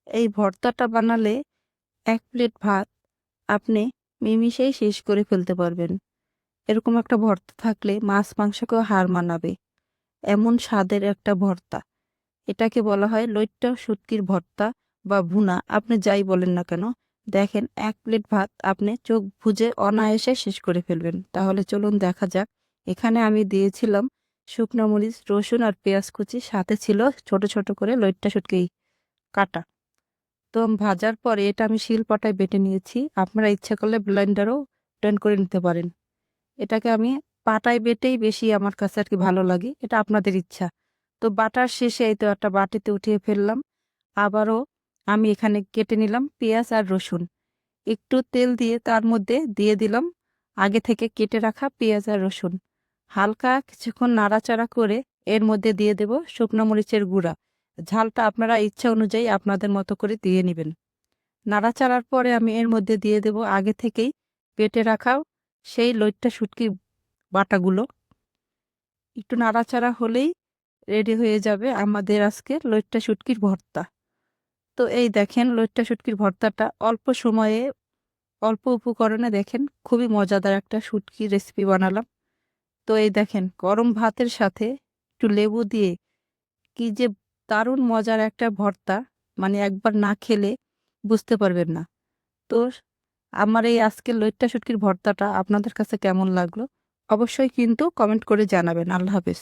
এই ভর্তাটা বানালে ১ প্লেট ভাত আপনি নিমিষেই শেষ করে ফেলতে পারবেন। এরকম একটা ভর্তা থাকলে মাছ মাংসকেও হার মানাবে। এমন স্বাদের একটা ভর্তা। এটাকে বলা হয় লইট্ট শুটকির ভর্তা বা ভুনা, আপনি যাই বলেন না কেন। দেখেন ১ প্লেট ভাত আপনি চোখ বুজে অনায়াসে শেষ করে ফেলবেন। তাহলে চলুন দেখা যাক। এখানে আমি দিয়েছিলাম শুকনো মরিচ, রসুন আর পেঁয়াজ কুচি, সাথে ছিল ছোট ছোট করে লইট্ট শুটকি কাটা। তো ভাজার পরে এটা আমি শিলপাটায় বেটে নিয়েছি। আপনারা ইচ্ছা করলে ব্লেন্ডারও ব্লেন্ড করে নিতে পারেন। এটাকে আমি পাটায় বেটেই বেশি আমার কাছে আর কি ভালো লাগে। এটা আপনাদের ইচ্ছা। তো বাটার শেষে এই তো একটা বাটিতে উঠিয়ে ফেললাম। আবারও আমি এখানে কেটে নিলাম পেঁয়াজ আর রসুন। একটু তেল দিয়ে তার মধ্যে দিয়ে দিলাম আগে থেকে কেটে রাখা পেঁয়াজ আর রসুন। হালকা কিছুক্ষণ নাড়াচাড়া করে এর মধ্যে দিয়ে দেব শুকনো মরিচের গুঁড়া। ঝালটা আপনারা ইচ্ছা অনুযায়ী আপনাদের মতো করে দিয়ে নেবেন। নাড়াচাড়ার পরে আমি এর মধ্যে দিয়ে দেব আগে থেকেই বেটে রাখা সেই লইট্ট শুটকি বাটাগুলো। একটু নাড়াচাড়া হলেই রেডি হয়ে যাবে আমাদের আজকের লইট্ট শুটকির ভর্তা। তো এই দেখেন লইট্ট শুটকির ভর্তাটা অল্প সময়ে অল্প উপকরণে দেখেন খুবই মজাদার একটা শুটকির রেসিপি বানালাম। তো এই দেখেন গরম ভাতের সাথে একটু লেবু দিয়ে কি যে দারুণ মজার একটা ভর্তা, মানে একবার না খেলে বুঝতে পারবেন না। তো আমার এই আজকের লইট্ট শুটকির ভর্তাটা আপনাদের কাছে কেমন লাগলো অবশ্যই কিন্তু কমেন্ট করে জানাবেন। আল্লাহ হাফেজ।